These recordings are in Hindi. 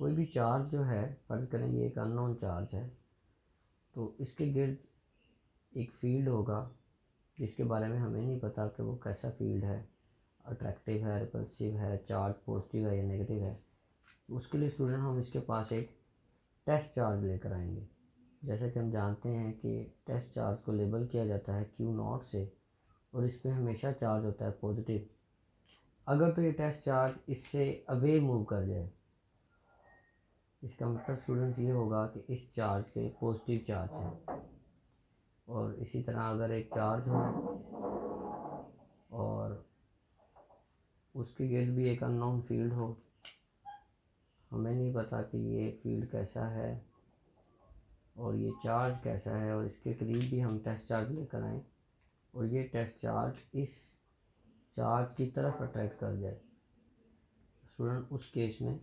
कोई भी चार्ज जो है, फर्ज करें ये एक अननोन चार्ज है, तो इसके गिर्द एक फील्ड होगा जिसके बारे में हमें नहीं पता कि वो कैसा फील्ड है, अट्रैक्टिव है, रिपल्सिव है, चार्ज पॉजिटिव है या नेगेटिव है। तो उसके लिए स्टूडेंट हम इसके पास एक टेस्ट चार्ज लेकर आएंगे। जैसे कि हम जानते हैं कि टेस्ट चार्ज को लेबल किया जाता है Q0 से, और इस पर हमेशा चार्ज होता है पॉजिटिव। अगर तो ये टेस्ट चार्ज इससे अवे मूव कर जाए, इसका मतलब स्टूडेंट्स ये होगा कि इस चार्ज पे पॉजिटिव चार्ज है। और इसी तरह अगर एक चार्ज हो और उसके गिर्द भी एक अननोन फील्ड हो, हमें नहीं पता कि ये फील्ड कैसा है और ये चार्ज कैसा है, और इसके करीब भी हम टेस्ट चार्ज लेकर आएँ और ये टेस्ट चार्ज इस चार्ज की तरफ अट्रैक्ट कर जाए, स्टूडेंट उस केस में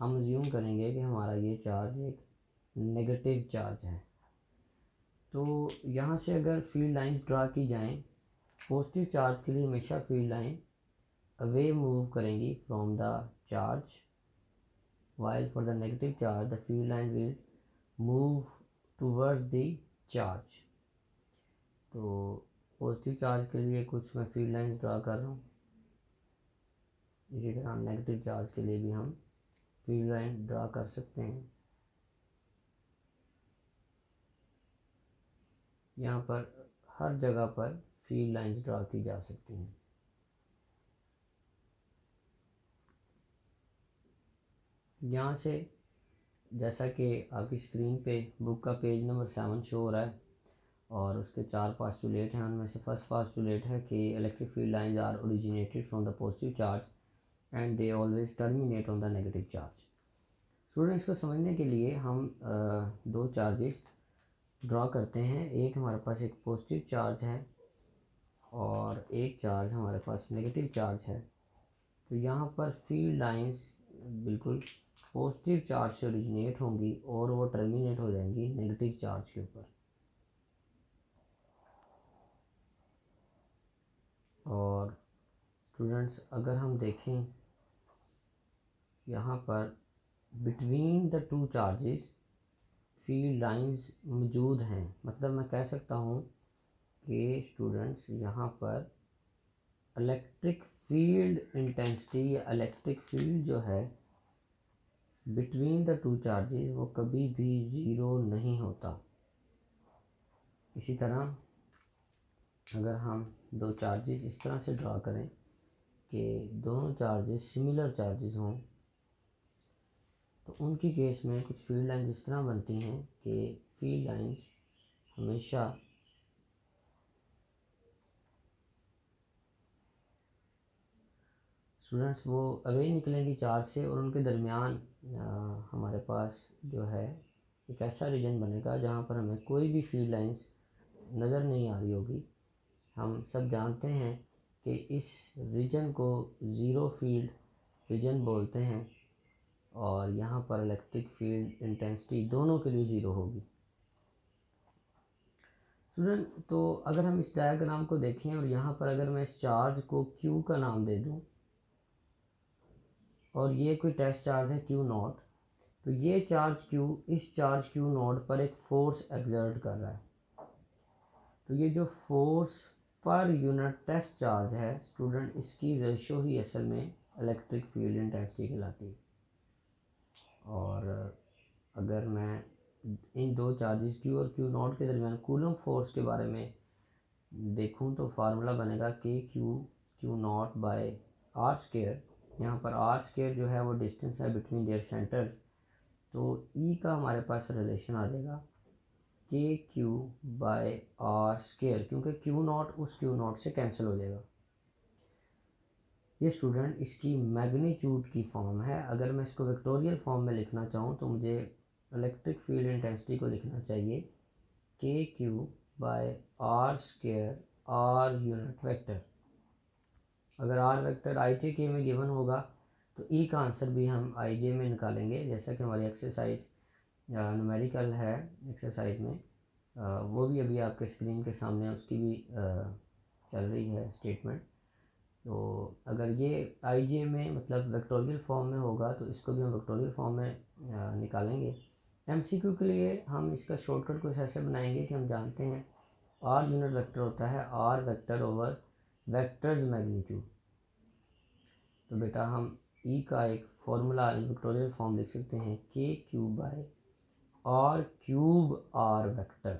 हम अज्यूम करेंगे कि हमारा ये चार्ज एक नेगेटिव चार्ज है। तो यहाँ से अगर फील्ड लाइंस ड्रा की जाएं, पॉजिटिव चार्ज के लिए हमेशा फील्ड लाइन अवे मूव करेंगी from the charge, while for the negative charge the field line will move towards the charge। तो पॉजिटिव चार्ज के लिए कुछ मैं फील्ड लाइंस ड्रा कर रहा हूँ, इसी तरह नेगेटिव चार्ज के लिए भी हम फील्ड लाइन ड्रा कर सकते हैं। यहाँ पर हर जगह पर फील्ड लाइंस ड्रा की जा सकती हैं। यहाँ से जैसा कि आपकी स्क्रीन पे बुक का पेज नंबर 7 शो हो रहा है और उसके 4 पास्टुलेट हैं। उनमें से फर्स्ट पास्टुलेट है कि electric field lines are originated from the positive charge and they always terminate on the negative charge. Students को समझने के लिए हम दो चार्जेस ड्रॉ करते हैं। एक हमारे पास एक पॉजिटिव चार्ज है और एक चार्ज हमारे पास नेगेटिव चार्ज है। तो यहाँ पर फील्ड लाइंस बिल्कुल पॉजिटिव चार्ज से ओरिजिनेट होंगी और वो टर्मिनेट हो जाएंगी नेगेटिव चार्ज के ऊपर। और स्टूडेंट्स अगर हम देखें यहाँ पर between the two charges field lines मौजूद हैं, मतलब मैं कह सकता हूँ कि स्टूडेंट्स यहाँ पर इलेक्ट्रिक फील्ड इंटेंसिटी या इलेक्ट्रिक फील्ड जो है बिटवीन द टू चार्जेस वो कभी भी ज़ीरो नहीं होता। इसी तरह अगर हम दो चार्जेस इस तरह से ड्रा करें कि दोनों चार्जेस सिमिलर चार्जेस हों, तो उनकी केस में कुछ फील्ड लाइंस इस तरह बनती हैं कि फील्ड लाइंस हमेशा स्टूडेंट्स वो अवे निकलेंगी चार्ज से और उनके दरमियान हमारे पास जो है एक ऐसा रीजन बनेगा जहाँ पर हमें कोई भी फील्ड लाइंस नज़र नहीं आ रही होगी। हम सब जानते हैं कि इस रीजन को ज़ीरो फील्ड रीजन बोलते हैं और यहाँ पर इलेक्ट्रिक फील्ड इंटेंसिटी दोनों के लिए ज़ीरो होगी। स्टूडेंट तो अगर हम इस डायग्राम को देखें और यहाँ पर अगर मैं इस चार्ज को Q का नाम दे दूँ और ये कोई टेस्ट चार्ज है Q0, तो ये चार्ज Q इस चार्ज Q0 पर एक फोर्स एक्सर्ट कर रहा है। तो ये जो force per unit test charge है स्टूडेंट, इसकी रेशो ही असल में इलेक्ट्रिक फील्ड इंटेंसिटी कहलाती है। और अगर मैं इन दो चार्जेस Q और Q0 के दरमियान कूलम फोर्स के बारे में देखूं तो फार्मूला बनेगा Q0 बाय आर स्केयर। यहाँ पर आर स्केयर जो है वो डिस्टेंस है बिटवीन देयर सेंटर्स, तो E का हमारे पास रिलेशन आ जाएगा KQ बाय आर स्केयर, क्योंकि Q0 उस Q0 से कैंसिल हो जाएगा। ये स्टूडेंट इसकी मैग्नीट्यूड की फॉर्म है। अगर मैं इसको वेक्टोरियल फॉर्म में लिखना चाहूँ तो मुझे इलेक्ट्रिक फील्ड इंटेंसिटी को लिखना चाहिए KQ by R square R unit vector. अगर R vector I J K में गिवन होगा तो ई का आंसर भी हम आई जे में निकालेंगे, जैसा कि हमारी एक्सरसाइज न्यूमेरिकल है एक्सरसाइज में। वो भी अभी आपके स्क्रीन के सामने उसकी भी चल रही है स्टेटमेंट। तो अगर ये आई में मतलब वेक्टोरियल फॉर्म में होगा तो इसको भी हम वेक्टोरियल फॉर्म में निकालेंगे। एमसीक्यू के लिए हम इसका शॉर्टकट कुछ ऐसे बनाएंगे कि हम जानते हैं आर यूनिट वेक्टर होता है R vector over vector's magnitude. तो बेटा हम ई का एक फॉर्मूला वेक्टोरियल फॉर्म लिख सकते हैं K cube by R cube R vector.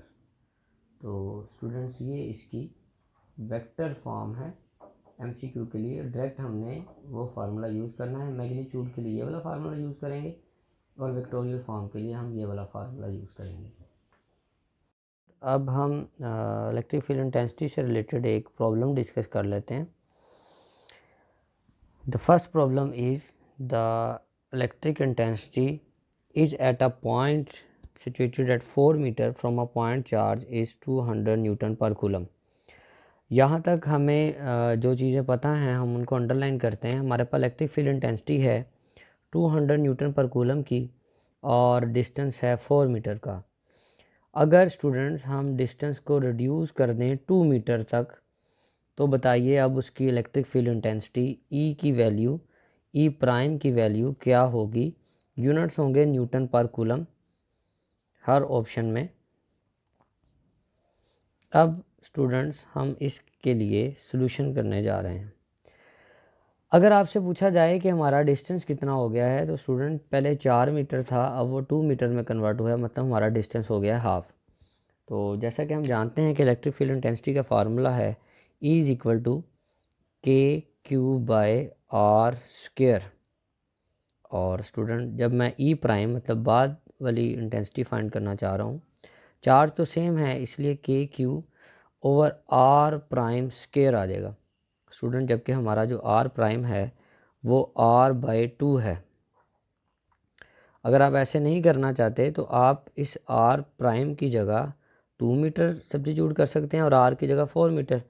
तो स्टूडेंट्स ये इसकी वेक्टर फॉर्म है। एमसीक्यू के लिए डायरेक्ट हमने वो फार्मूला यूज़ करना है, मैग्नीट्यूड के लिए ये वाला फार्मूला यूज़ करेंगे और वेक्टोरियल फॉर्म के लिए हम ये वाला फार्मूला यूज़ करेंगे। अब हम इलेक्ट्रिक फील्ड इंटेंसिटी से रिलेटेड एक प्रॉब्लम डिस्कस कर लेते हैं। The first problem is the electric intensity is at a point situated at 4 meter from a point charge is 200 Newton पर कूलम। यहाँ तक हमें जो चीज़ें पता हैं हम उनको अंडरलाइन करते हैं। हमारे पास इलेक्ट्रिक फील्ड इंटेंसिटी है 200 न्यूटन पर कूलम की और डिस्टेंस है 4 मीटर का। अगर स्टूडेंट्स हम डिस्टेंस को रिड्यूस कर दें 2 मीटर तक तो बताइए अब उसकी इलेक्ट्रिक फील्ड इंटेंसिटी ई की वैल्यू, ई प्राइम की वैल्यू क्या होगी। यूनिट्स होंगे न्यूटन पर कूलम हर ऑप्शन में। अब स्टूडेंट्स हम इसके लिए सॉल्यूशन करने जा रहे हैं। अगर आपसे पूछा जाए कि हमारा डिस्टेंस कितना हो गया है तो स्टूडेंट पहले 4 मीटर था, अब वो 2 मीटर में कन्वर्ट हुआ है, मतलब हमारा डिस्टेंस हो गया है हाफ। तो जैसा कि हम जानते हैं कि इलेक्ट्रिक फील्ड इंटेंसिटी का फार्मूला है E is equal to K Q by R square. और स्टूडेंट जब मैं ई प्राइम मतलब बाद वाली इंटेंसिटी फाइंड करना चाह रहा हूँ, चार्ज तो सेम है इसलिए के Q over R prime square आ जाएगा स्टूडेंट, जबकि हमारा जो आर प्राइम है वो आर बाई 2 है। अगर आप ऐसे नहीं करना चाहते तो आप इस आर प्राइम की जगह 2 मीटर सब्स्टिट्यूट कर सकते हैं और आर की जगह 4 मीटर।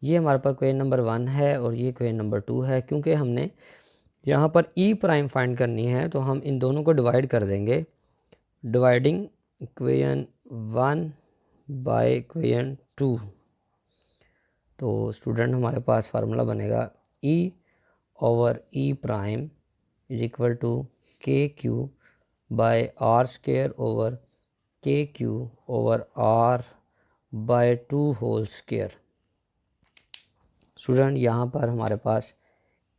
ये हमारे पास क्वेश्चन नंबर 1 है और ये क्वेश्चन नंबर 2 है। क्योंकि हमने यहाँ पर ई प्राइम फाइंड करनी है तो हम इन दोनों को डिवाइड कर देंगे, डिवाइडिंग इक्वेशन 1 बाय इक्वेशन 2। तो स्टूडेंट हमारे पास फार्मूला बनेगा E over E prime is equal to K Q by R square over K Q over R by 2 whole square. Student यहाँ पर हमारे पास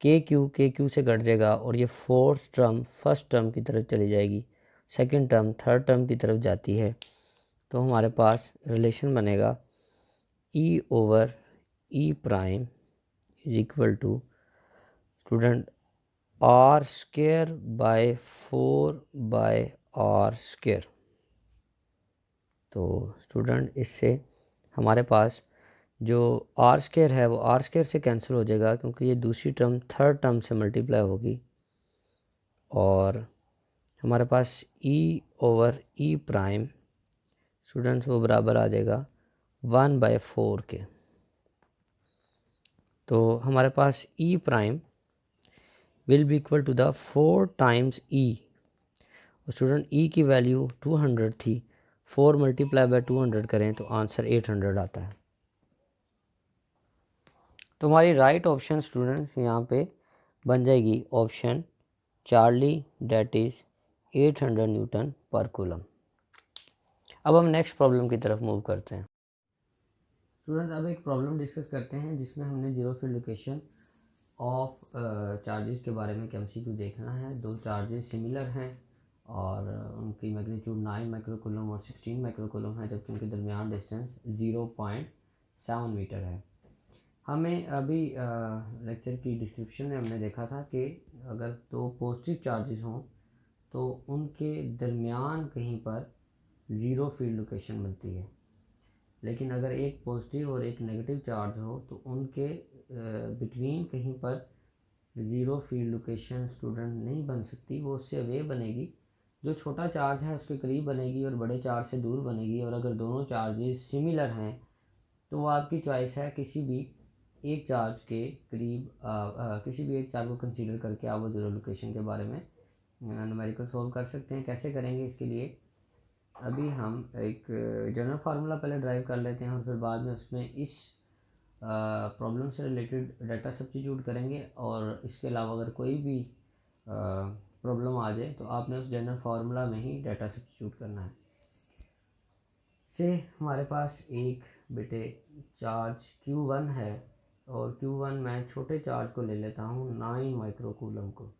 के क्यू से कट जाएगा और ये फोर्थ टर्म फर्स्ट टर्म की तरफ चली जाएगी, सेकंड टर्म थर्ड टर्म की तरफ जाती है। तो हमारे पास रिलेशन बनेगा E over E prime is equal to student R square by 4 by R square. तो स्टूडेंट इससे हमारे पास जो आर स्क्वायर है वो आर स्क्वायर से कैंसिल हो जाएगा क्योंकि ये दूसरी टर्म थर्ड टर्म से मल्टीप्लाई होगी और हमारे पास E over E prime students वो बराबर आ जाएगा 1/4 के। तो हमारे पास E prime will be equal to the 4 times E. Student E की वैल्यू 200 थी, 4 मल्टीप्लाई बाय 200 करें तो आंसर 800 आता है। तो हमारी राइट ऑप्शन स्टूडेंट्स यहाँ पे बन जाएगी option Charlie, that is 800 Newton पर कूलम। अब हम नेक्स्ट प्रॉब्लम की तरफ मूव करते हैं। स्टूडेंट्स अब एक प्रॉब्लम डिस्कस करते हैं जिसमें हमने zero field location of charges के बारे में एमसीक्यू देखना है। दो चार्जेस सिमिलर हैं और उनकी मैग्नीट्यूड 9 माइक्रोकूलम और 16 माइक्रोकूलम है, जबकि उनके दरमियान डिस्टेंस 0.7 मीटर है। हमें अभी लेक्चर की डिस्क्रिप्शन में हमने देखा था कि अगर दो पॉजिटिव चार्जेस हों तो उनके दरमियान कहीं पर ज़ीरो फील्ड लोकेशन बनती है, लेकिन अगर एक पॉजिटिव और एक नेगेटिव चार्ज हो तो उनके बिटवीन कहीं पर ज़ीरो फील्ड लोकेशन स्टूडेंट नहीं बन सकती। वो उससे अवे बनेगी, जो छोटा चार्ज है उसके करीब बनेगी और बड़े चार्ज से दूर बनेगी। और अगर दोनों चार्जेस सिमिलर हैं तो वो आपकी चॉइस है, किसी भी एक चार्ज के करीब किसी भी एक चार्ज को कंसीडर करके आप वो ज़ीरो लोकेशन के बारे में न्यूमेरिकल सोल्व कर सकते हैं। कैसे करेंगे इसके लिए अभी हम एक जनरल फार्मूला पहले ड्राइव कर लेते हैं और फिर बाद में उसमें इस प्रॉब्लम से रिलेटेड डाटा सब्स्टिट्यूट करेंगे, और इसके अलावा अगर कोई भी प्रॉब्लम आ जाए तो आपने उस जनरल फार्मूला में ही डाटा सब्स्टिट्यूट करना है। से हमारे पास एक बेटे चार्ज Q1 है, और Q1 मैं छोटे चार्ज को ले लेता हूँ 9 माइक्रोकूलम को,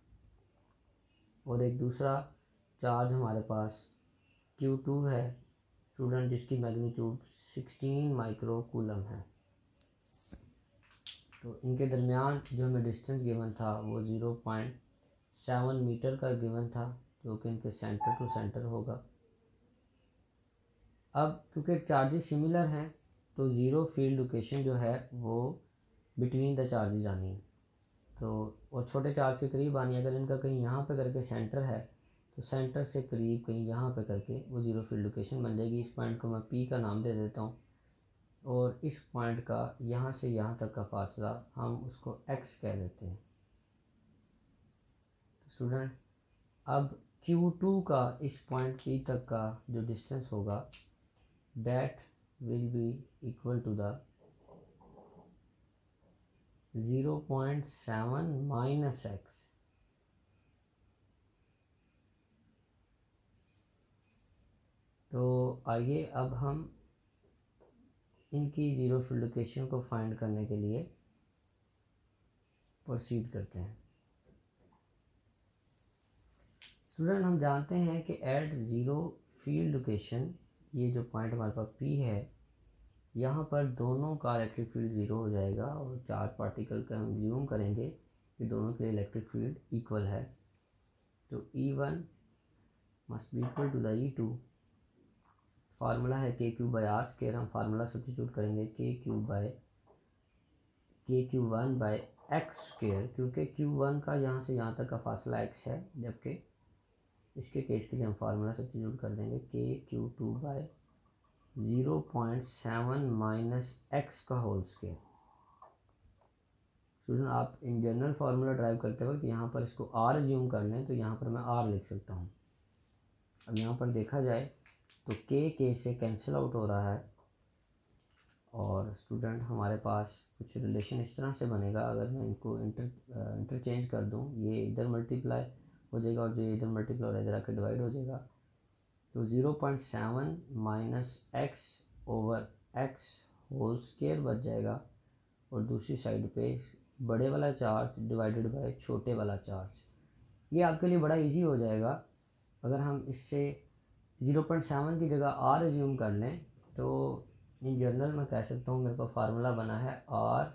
और एक दूसरा चार्ज हमारे पास Q2 है स्टूडेंट, जिसकी मैग्नीट्यूड 16 माइक्रोकूलम है। तो इनके दरमियान जो हमें डिस्टेंस गिवन था वो 0.7 मीटर का गिवन था, जो कि इनके सेंटर टू सेंटर होगा। अब क्योंकि चार्जेस सिमिलर हैं तो ज़ीरो फील्ड लोकेशन जो है वो बिटवीन द चार्जेस आनी है, तो और छोटे चार्ज के करीब आनी है। अगर इनका कहीं यहाँ पे करके सेंटर है तो सेंटर से करीब कहीं यहाँ पे करके वो ज़ीरो फील्ड लोकेशन बन जाएगी। इस पॉइंट को मैं P का नाम दे देता हूँ, और इस पॉइंट का यहाँ से यहाँ तक का फासला हम उसको x कह देते हैं। स्टूडेंट अब Q2 का इस पॉइंट P तक का जो डिस्टेंस होगा that will be equal to the 0.7 minus x। तो आइए अब हम इनकी ज़ीरो फील्ड लोकेशन को फाइंड करने के लिए प्रोसीड करते हैं। स्टूडेंट हम जानते हैं कि एट ज़ीरो फील्ड लोकेशन, ये जो पॉइंट हमारे पास P है, यहाँ पर दोनों का इलेक्ट्रिक फील्ड ज़ीरो हो जाएगा, और चार्ज पार्टिकल का हम ज्यूम करेंगे कि दोनों के लिए इलेक्ट्रिक फील्ड इक्वल है। तो E1 must be equal to the E2। Formula है KQ/R²। हम फार्मूला सब्स्टिट्यूट करेंगे KQ1/x², क्योंकि Q1 का यहाँ से यहाँ तक का फासला x है, जबकि इसके केस के लिए हम फार्मूला सब्स्टिट्यूट कर देंगे KQ2/0.7 माइनस x का होल स्क्वायर। स्टूडेंट आप इन जनरल फार्मूला ड्राइव करते वक्त यहाँ पर इसको R ज्यूम कर लें, तो यहाँ पर मैं R लिख सकता हूँ। अब यहाँ पर देखा जाए तो K से कैंसिल आउट हो रहा है, और स्टूडेंट हमारे पास कुछ रिलेशन इस तरह से बनेगा। अगर मैं इनको इंटरचेंज कर दूँ, ये इधर मल्टीप्लाई हो जाएगा और जो इधर मल्टीप्लाई हो इधर आकर डिवाइड हो जाएगा, तो 0.7 minus X over X whole square बच जाएगा, और दूसरी साइड पे बड़े वाला चार्ज डिवाइडेड बाय छोटे वाला चार्ज। ये आपके लिए बड़ा इजी हो जाएगा। अगर हम इससे 0.7 की जगह R एज्यूम कर लें, तो इन जनरल मैं कह सकता हूँ मेरे पास फार्मूला बना है R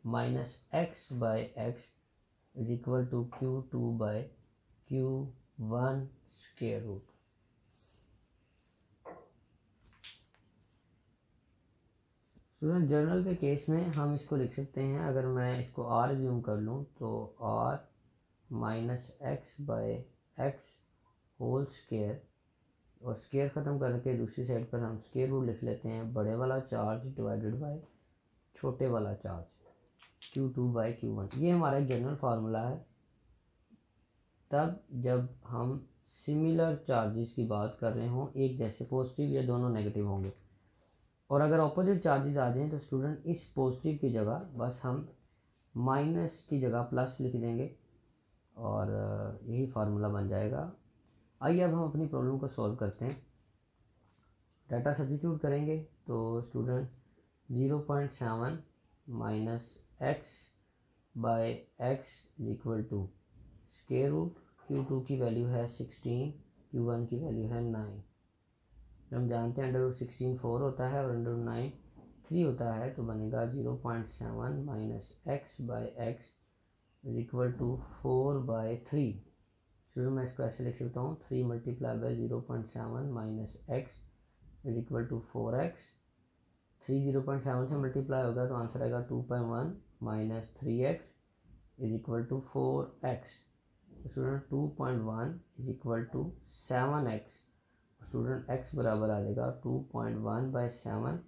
minus X by X is equal to Q2/Q1 square root. Student general के केस में हम इसको लिख सकते हैं, अगर मैं इसको R ज्यूम कर लूँ तो R minus X by X whole square, और स्क्वायर ख़त्म करके दूसरी साइड पर हम स्क्वायर रूट लिख लेते हैं बड़े वाला चार्ज डिवाइडेड बाय छोटे वाला चार्ज Q2/Q1। ये हमारा एक जनरल फार्मूला है तब जब हम सिमिलर चार्जेस की बात कर रहे हों, एक जैसे पॉजिटिव या दोनों नेगेटिव होंगे। और अगर ऑपोजिट चार्जेस आ जाएं तो स्टूडेंट इस पॉजिटिव की जगह बस हम माइनस की जगह प्लस लिख देंगे, और यही फार्मूला बन जाएगा। आइए अब हम अपनी प्रॉब्लम को सॉल्व करते हैं। डाटा सब्स्टिट्यूट करेंगे तो student 0.7 minus X by X equal to square root. Q2 की वैल्यू है 16, Q1 की वैल्यू है 9। हम जानते हैं √16 4 होता है और √9 3 होता है, तो बनेगा 0.7 minus X by X is equal to 4/3। शुरू में इसको ऐसे लिख सकता हूँ 3 multiply by 0.7 minus X is equal to 4x। 3 0.7 से मल्टीप्लाई होगा तो आंसर आएगा 2.1 minus 3x is equal to 4x। Student 2.1 is equal to 7x। Student x बराबर आ जाएगा 2.1/7,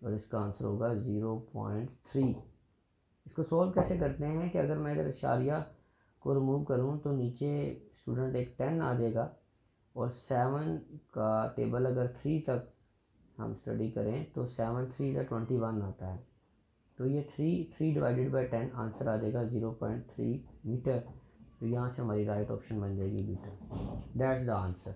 और इसका आंसर होगा 0.3। इसको सॉल्व कैसे करते हैं कि अगर मैं इशारिया को रिमूव करूं तो नीचे स्टूडेंट एक 10 आ जाएगा, और 7 का टेबल अगर 3 तक हम स्टडी करें तो 7 3 21 आता है। तो ये 3/10 आंसर आ जाएगा 0.3 मीटर। तो यहाँ से हमारी राइट ऑप्शन बन जाएगी मीटर। That's the answer.